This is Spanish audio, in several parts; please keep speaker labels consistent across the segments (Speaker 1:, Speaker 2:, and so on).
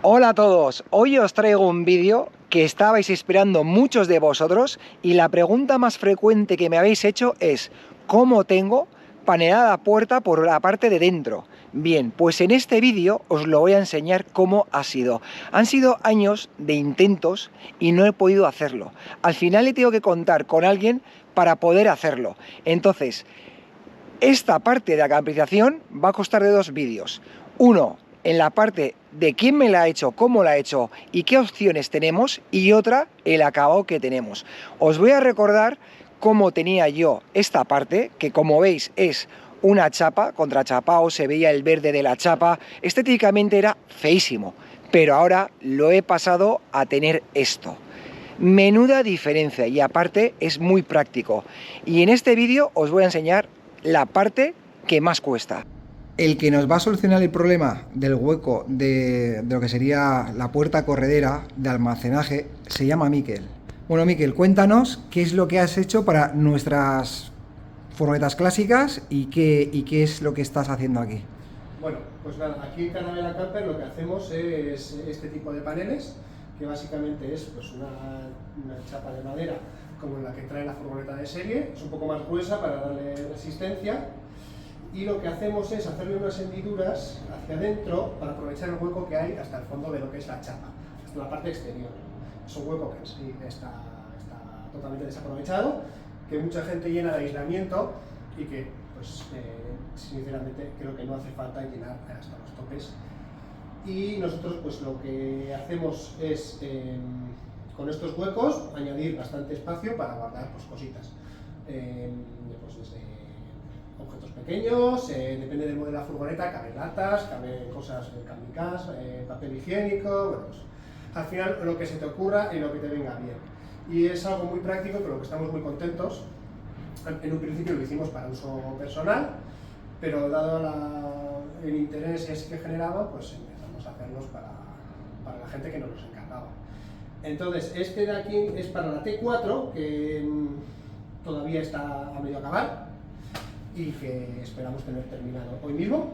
Speaker 1: Hola a todos, hoy os traigo un vídeo que estabais esperando muchos de vosotros y la pregunta más frecuente que me habéis hecho es ¿cómo tengo panelada la puerta por la parte de dentro? Bien, pues en este vídeo os lo voy a enseñar cómo ha sido. Han sido años de intentos y no he podido hacerlo. Al final he tenido que contar con alguien para poder hacerlo. Entonces, esta parte de la campización va a costar de dos vídeos. Uno en la parte de quién me la ha hecho, cómo la ha hecho y qué opciones tenemos, y otra, el acabado que tenemos. Os voy a recordar cómo tenía yo esta parte, que como veis es una chapa, contrachapado, se veía el verde de la chapa, estéticamente era feísimo, pero ahora lo he pasado a tener esto. Menuda diferencia, y aparte es muy práctico. Y en este vídeo os voy a enseñar la parte que más cuesta. El que nos va a solucionar el problema del hueco de lo que sería la puerta corredera de almacenaje se llama Miquel. Bueno, Miquel, cuéntanos qué es lo que has hecho para nuestras furgonetas clásicas y qué es lo que estás haciendo aquí.
Speaker 2: Bueno, pues nada, aquí en Carabela Camper lo que hacemos es este tipo de paneles, que básicamente es pues una chapa de madera como la que trae la furgoneta de serie, es un poco más gruesa para darle resistencia, y lo que hacemos es hacerle unas hendiduras hacia adentro para aprovechar el hueco que hay hasta el fondo de lo que es la chapa, hasta la parte exterior. Es un hueco que sí está totalmente desaprovechado, que mucha gente llena de aislamiento y que pues sinceramente creo que no hace falta llenar hasta los topes. Y nosotros pues lo que hacemos es con estos huecos añadir bastante espacio para guardar pues cositas, pues desde objetos pequeños, depende del modelo de la furgoneta, caben latas, caben cosas càmicas, papel higiénico, bueno, pues, al final lo que se te ocurra y lo que te venga bien. Y es algo muy práctico, con lo que estamos muy contentos. En un principio lo hicimos para uso personal, pero dado el interés y así que generaba, pues empezamos a hacerlos para la gente que nos los encargaba. Entonces, este de aquí es para la T4, que todavía está a medio acabar y que esperamos tener terminado hoy mismo.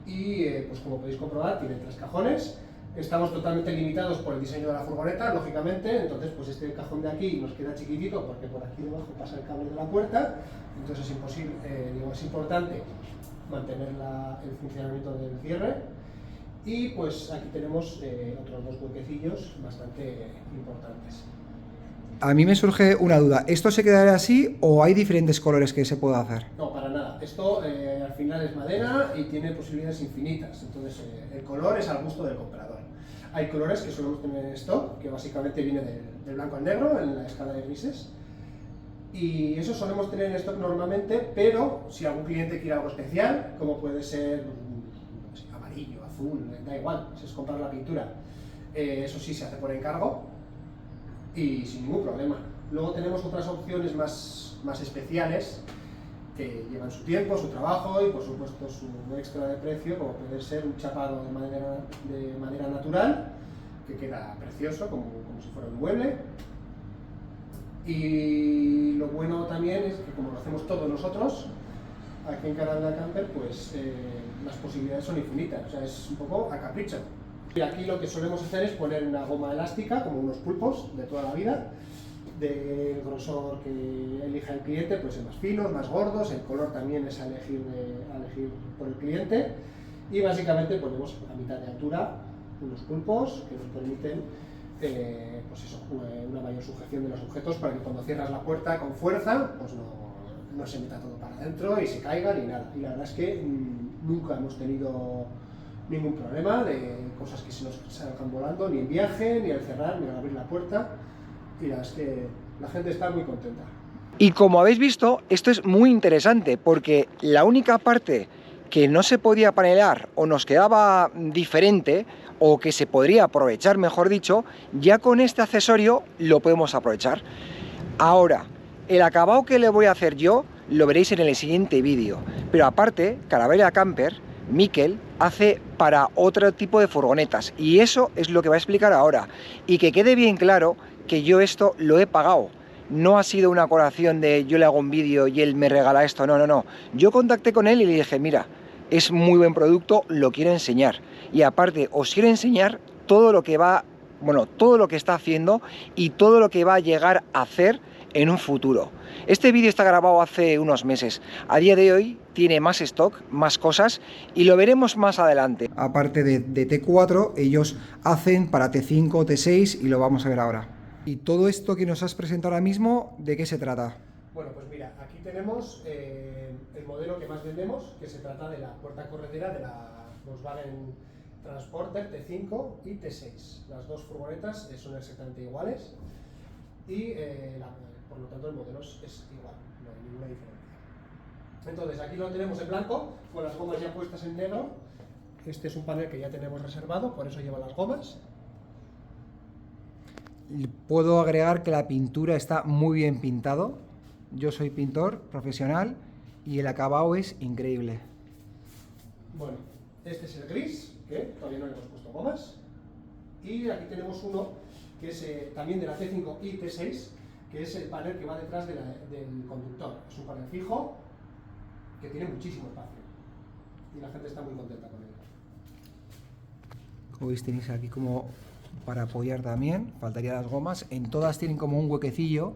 Speaker 2: Y pues como podéis comprobar, tiene 3 cajones. Estamos totalmente limitados por el diseño de la furgoneta, lógicamente, entonces pues este cajón de aquí nos queda chiquitito porque por aquí debajo pasa el cable de la puerta, entonces es imposible, es importante mantener el funcionamiento del cierre. Y pues aquí tenemos otros 2 huequecillos bastante importantes.
Speaker 1: A mí me surge una duda, ¿esto se quedará así o hay diferentes colores que se pueda hacer?
Speaker 2: No, para nada. Esto al final es madera y tiene posibilidades infinitas, entonces el color es al gusto del comprador. Hay colores que solemos tener en stock, que básicamente viene del blanco al negro en la escala de grises, y eso solemos tener en stock normalmente, pero si algún cliente quiere algo especial, como puede ser amarillo, azul, da igual, si es comprar la pintura, eso sí se hace por encargo y sin ningún problema. Luego tenemos otras opciones más especiales que llevan su tiempo, su trabajo y por supuesto su extra de precio, como puede ser un chapado de madera natural, que queda precioso, como si fuera un mueble. Y lo bueno también es que como lo hacemos todos nosotros, aquí en Carabela Camper, pues las posibilidades son infinitas, o sea, es un poco a capricho. Y aquí lo que solemos hacer es poner una goma elástica, como unos pulpos de toda la vida, del grosor que elija el cliente, puede ser más finos, más gordos, el color también es a elegir por el cliente, y básicamente ponemos a mitad de altura unos pulpos que nos permiten pues eso, una mayor sujeción de los objetos para que cuando cierras la puerta con fuerza pues no se meta todo para adentro y se caiga ni nada. Y la verdad es que nunca hemos tenido ningún problema de cosas que se nos salgan volando, ni en viaje, ni al cerrar, ni al abrir la puerta. Y la verdad es que la gente está muy contenta.
Speaker 1: Y como habéis visto, esto es muy interesante porque la única parte que no se podía panelar o nos quedaba diferente o que se podría aprovechar, mejor dicho, ya con este accesorio lo podemos aprovechar. Ahora, el acabado que le voy a hacer yo lo veréis en el siguiente vídeo, pero aparte, Carabela Camper, Miquel, hace para otro tipo de furgonetas y eso es lo que va a explicar ahora. Y que quede bien claro que yo esto lo he pagado. No ha sido una colaboración de yo le hago un vídeo y él me regala esto, no. Yo contacté con él y le dije, mira, es muy buen producto, lo quiero enseñar. Y aparte, os quiero enseñar todo lo que va, bueno, todo lo que está haciendo y todo lo que va a llegar a hacer en un futuro. Este vídeo está grabado hace unos meses. A día de hoy tiene más stock, más cosas y lo veremos más adelante. Aparte de T4, ellos hacen para T5, T6 y lo vamos a ver ahora. Y todo esto que nos has presentado ahora mismo, ¿de qué se trata?
Speaker 2: Bueno, pues mira, aquí tenemos el modelo que más vendemos, que se trata de la puerta corredera de la Volkswagen Transporter T5 y T6. Las dos furgonetas son exactamente iguales y por lo tanto el modelo es igual, no hay ninguna diferencia. Entonces aquí lo tenemos en blanco, con las gomas ya puestas en negro. Este es un panel que ya tenemos reservado, por eso lleva las gomas.
Speaker 1: Puedo agregar que la pintura está muy bien pintado. Yo soy pintor profesional y el acabado es increíble.
Speaker 2: Bueno, este es el gris, que todavía no le hemos puesto gomas. Y aquí tenemos uno que es también de la T5 y T6, que es el panel que va detrás del conductor. Es un panel fijo que tiene muchísimo espacio y la gente está muy contenta con él.
Speaker 1: Como veis, tenéis aquí como para apoyar también, faltaría las gomas. En todas tienen como un huequecillo,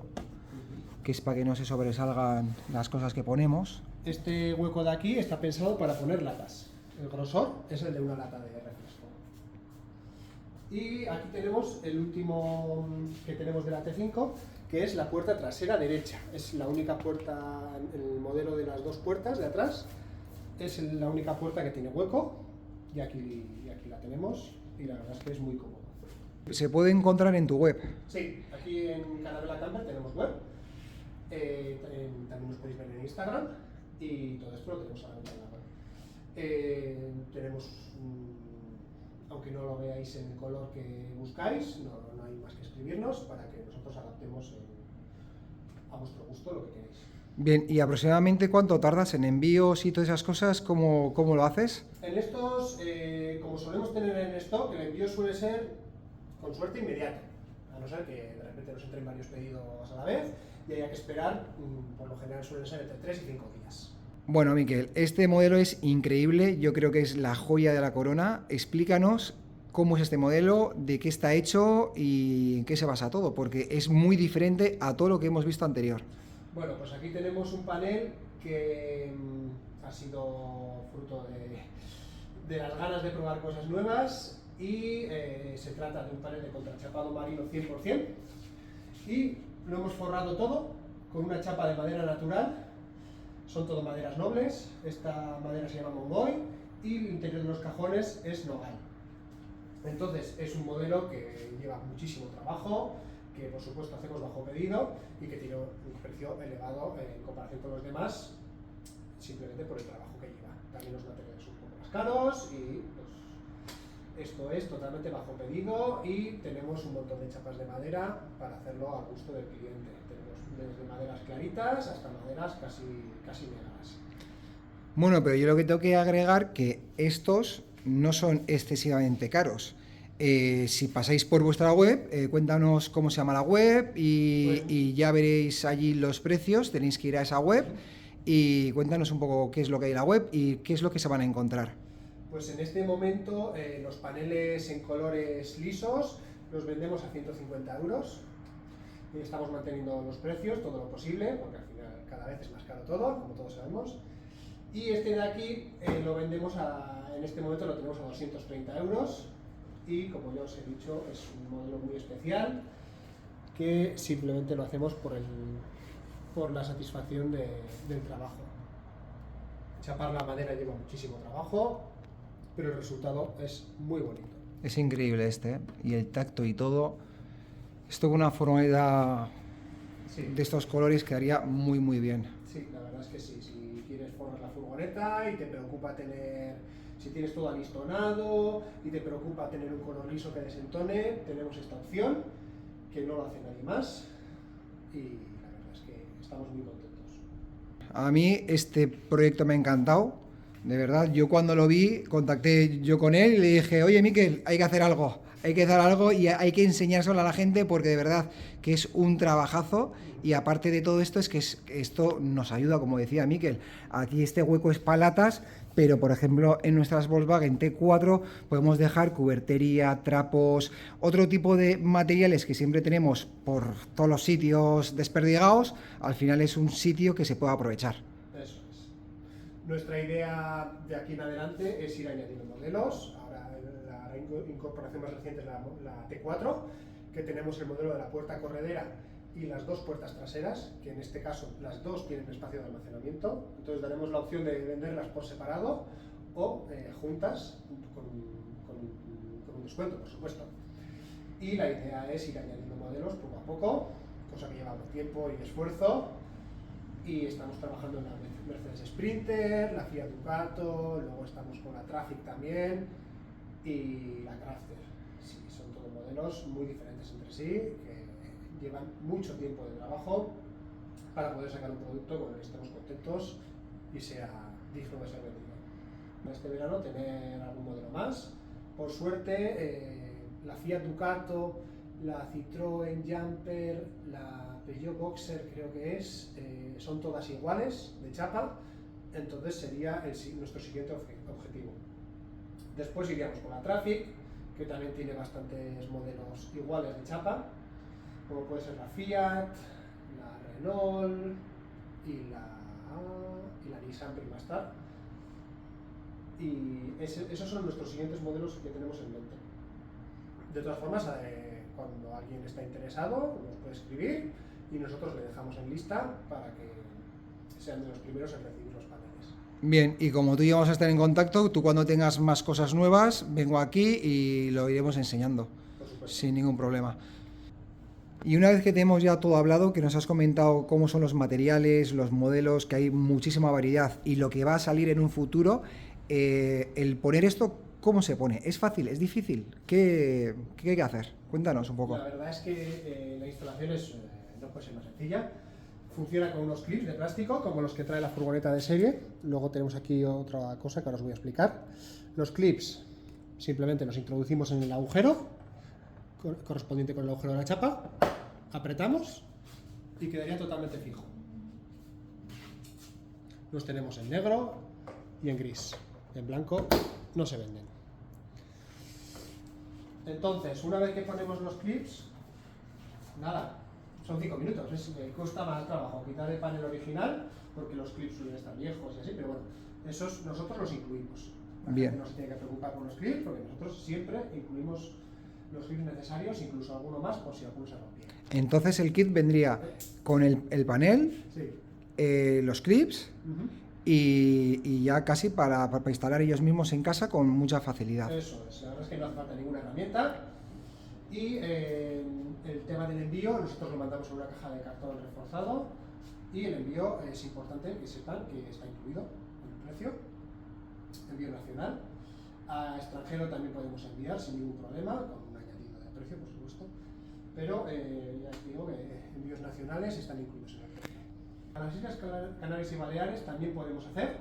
Speaker 1: que es para que no se sobresalgan las cosas que ponemos.
Speaker 2: Este hueco de aquí está pensado para poner latas. El grosor es el de una lata de refresco. Y aquí tenemos el último que tenemos de la T5, que es la puerta trasera derecha. Es la única puerta, el modelo de las dos puertas de atrás, es la única puerta que tiene hueco, y aquí la tenemos, y la verdad es que es muy cómodo.
Speaker 1: ¿Se puede encontrar en tu web?
Speaker 2: Sí, aquí en Carabela Camper tenemos web, también nos podéis ver en Instagram, y todo esto lo tenemos a la venta en la web. Tenemos, aunque no lo veáis en el color que buscáis, no hay más que escribirnos para que nosotros adaptemos a vuestro gusto lo que queréis.
Speaker 1: Bien, ¿y aproximadamente cuánto tardas en envíos y todas esas cosas? ¿Cómo lo haces?
Speaker 2: En estos, como solemos tener en stock, el envío suele ser con suerte inmediato, a no ser que de repente nos entren varios pedidos a la vez y haya que esperar, por lo general suelen ser entre 3 y 5 días.
Speaker 1: Bueno, Miquel, este modelo es increíble, yo creo que es la joya de la corona. Explícanos cómo es este modelo, de qué está hecho y en qué se basa todo, porque es muy diferente a todo lo que hemos visto anterior.
Speaker 2: Bueno, pues aquí tenemos un panel que ha sido fruto de las ganas de probar cosas nuevas y se trata de un panel de contrachapado marino 100% y lo hemos forrado todo con una chapa de madera natural. Son todo maderas nobles, esta madera se llama Mongoy y el interior de los cajones es nogal. Entonces es un modelo que lleva muchísimo trabajo, que por supuesto hacemos bajo pedido y que tiene un precio elevado en comparación con los demás, simplemente por el trabajo que lleva. También los materiales son un poco más caros y pues, esto es totalmente bajo pedido y tenemos un montón de chapas de madera para hacerlo al gusto del cliente. Tenemos desde maderas claritas hasta maderas casi negras.
Speaker 1: Bueno, pero yo lo que tengo que agregar que estos no son excesivamente caros. Si pasáis por vuestra web, cuéntanos cómo se llama la web y ya veréis allí los precios. Tenéis que ir a esa web y cuéntanos un poco qué es lo que hay en la web y qué es lo que se van a encontrar.
Speaker 2: Pues en este momento los paneles en colores lisos los vendemos a 150 euros. Estamos manteniendo los precios todo lo posible, porque al final cada vez es más caro todo, como todos sabemos. Y este de aquí lo vendemos en este momento lo tenemos a 230 euros. Y como ya os he dicho, es un modelo muy especial que simplemente lo hacemos por la satisfacción del trabajo. Chapar la madera lleva muchísimo trabajo, pero el resultado es muy bonito.
Speaker 1: Es increíble este, y el tacto y todo. Esto con una furgoneta de estos colores quedaría muy muy bien.
Speaker 2: Sí, la verdad es que sí. Si quieres forrar la furgoneta y te preocupa si tienes todo alistonado y te preocupa tener un color liso que desentone, tenemos esta opción, que no lo hace nadie más, y la verdad es que estamos muy contentos.
Speaker 1: A mí este proyecto me ha encantado, de verdad. Yo cuando lo vi, contacté yo con él y le dije, oye Miquel, hay que hacer algo y hay que enseñárselo a la gente porque de verdad que es un trabajazo. Y aparte de todo esto, es que esto nos ayuda, como decía Miquel. Aquí este hueco es para latas, pero por ejemplo en nuestras Volkswagen T4 podemos dejar cubertería, trapos, otro tipo de materiales que siempre tenemos por todos los sitios desperdigados. Al final es un sitio que se puede aprovechar.
Speaker 2: Eso es. Nuestra idea de aquí en adelante es ir añadiendo modelos. Ahora la incorporación más reciente es la T4, que tenemos el modelo de la puerta corredera y las dos puertas traseras, que en este caso las dos tienen espacio de almacenamiento. Entonces daremos la opción de venderlas por separado o juntas con un descuento, por supuesto. Y la idea es ir añadiendo modelos poco a poco, cosa que lleva tiempo y esfuerzo. Y estamos trabajando en la Mercedes Sprinter, la Fiat Ducato, luego estamos con la Traffic también y la Crafter. Sí, son todos modelos muy diferentes entre sí, que llevan mucho tiempo de trabajo para poder sacar un producto con el que estemos contentos y sea digno de ser vendido. Este verano tener algún modelo más. Por suerte, la Fiat Ducato, la Citroën Jumper, la Peugeot Boxer creo que es, son todas iguales de chapa, entonces sería nuestro siguiente objetivo. Después iríamos con la Traffic, que también tiene bastantes modelos iguales de chapa, como puede ser la Fiat, la Renault y la Nissan Primastar. Y esos son nuestros siguientes modelos que tenemos en mente. De todas formas, cuando alguien está interesado, nos puede escribir y nosotros le dejamos en lista para que sean de los primeros en recibir los paneles.
Speaker 1: Bien, y como tú y yo vamos a estar en contacto, tú cuando tengas más cosas nuevas, vengo aquí y lo iremos enseñando, sin ningún problema. Y una vez que tenemos ya todo hablado, que nos has comentado cómo son los materiales, los modelos, que hay muchísima variedad y lo que va a salir en un futuro, el poner esto, ¿cómo se pone? ¿Es fácil? ¿Es difícil? ¿Qué hay que hacer? Cuéntanos un poco.
Speaker 2: La verdad es que la instalación no puede ser más sencilla. Funciona con unos clips de plástico, como los que trae la furgoneta de serie. Luego tenemos aquí otra cosa que ahora os voy a explicar. Los clips simplemente los introducimos en el agujero correspondiente con el agujero de la chapa, apretamos y quedaría totalmente fijo. Los tenemos en negro y en gris. En blanco no se venden. Entonces, una vez que ponemos los clips, nada, son 5 minutos. Cuesta más trabajo quitar el panel original, porque los clips suelen estar viejos y así, pero bueno, esos nosotros los incluimos.
Speaker 1: Bien.
Speaker 2: No se tiene que preocupar por los clips, porque nosotros siempre incluimos los clips necesarios, incluso alguno más, por si alguno se rompiera.
Speaker 1: Entonces el kit vendría con el panel, sí, los clips, y ya casi para instalar ellos mismos en casa con mucha facilidad.
Speaker 2: Eso es, la verdad es que no hace falta ninguna herramienta. Y el tema del envío, nosotros lo mandamos en una caja de cartón reforzado, y el envío es importante que sepan que está incluido en el precio, envío nacional. A extranjero también podemos enviar sin ningún problema, con un añadido de precio, por supuesto, pero ya os digo que envíos nacionales están incluidos en el precio. A las Islas Canarias y Baleares también podemos hacer,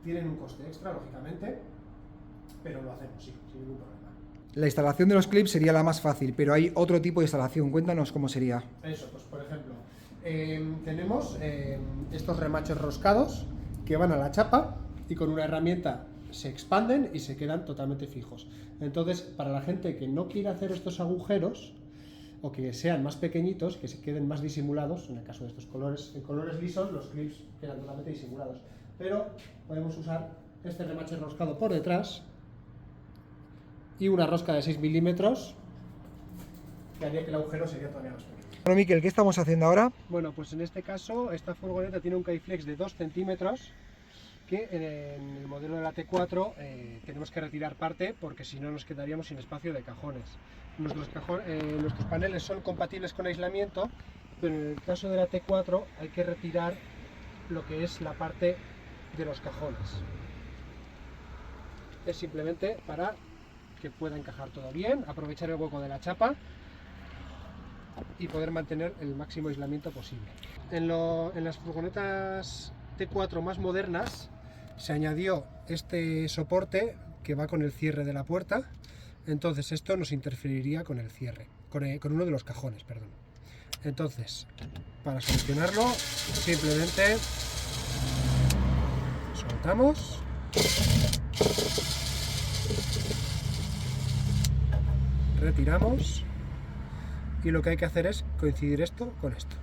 Speaker 2: tienen un coste extra, lógicamente, pero lo hacemos, sí, sin ningún problema.
Speaker 1: La instalación de los clips sería la más fácil, pero hay otro tipo de instalación. Cuéntanos cómo sería.
Speaker 2: Eso, pues por ejemplo, tenemos estos remaches roscados que van a la chapa y con una herramienta se expanden y se quedan totalmente fijos. Entonces, para la gente que no quiere hacer estos agujeros o que sean más pequeñitos, que se queden más disimulados, en el caso de estos colores, en colores lisos los clips quedan totalmente disimulados, pero podemos usar este remache roscado por detrás y una rosca de 6 milímetros que haría que el agujero sería todavía más pequeño.
Speaker 1: Bueno, Miquel, ¿qué estamos haciendo ahora?
Speaker 2: Bueno, pues en este caso esta furgoneta tiene un K-Flex de 2 centímetros que en el modelo de la T4 tenemos que retirar parte porque si no nos quedaríamos sin espacio de cajones. Nuestros paneles son compatibles con aislamiento, pero en el caso de la T4 hay que retirar lo que es la parte de los cajones. Es simplemente para que pueda encajar todo bien, aprovechar el hueco de la chapa y poder mantener el máximo aislamiento posible. En las furgonetas T4 más modernas se añadió este soporte que va con el cierre de la puerta, entonces esto nos interferiría con el cierre, con uno de los cajones, perdón. Entonces, para solucionarlo, simplemente soltamos Retiramos y lo que hay que hacer es coincidir esto con esto.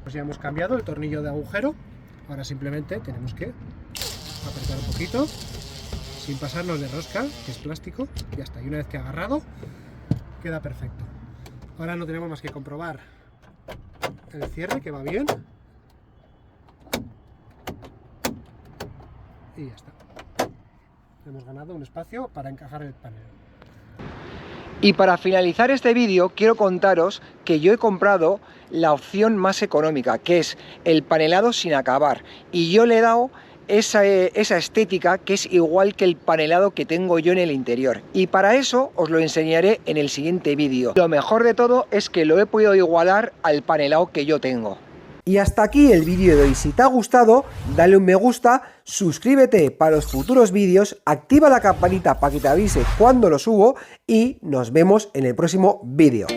Speaker 2: Pues ya hemos cambiado el tornillo de agujero, ahora simplemente tenemos que apretar un poquito sin pasarnos de rosca, que es plástico, ya está, y una vez que ha agarrado queda perfecto. Ahora no tenemos más que comprobar el cierre, que va bien, y ya está. Hemos ganado un espacio para encajar el panel.
Speaker 1: Y para finalizar este vídeo quiero contaros que yo he comprado la opción más económica, que es el panelado sin acabar, y yo le he dado esa estética que es igual que el panelado que tengo yo en el interior, y para eso os lo enseñaré en el siguiente vídeo. Lo mejor de todo es que lo he podido igualar al panelado que yo tengo. Y hasta aquí el vídeo de hoy. Si te ha gustado, dale un me gusta, suscríbete para los futuros vídeos, activa la campanita para que te avise cuando lo subo y nos vemos en el próximo vídeo.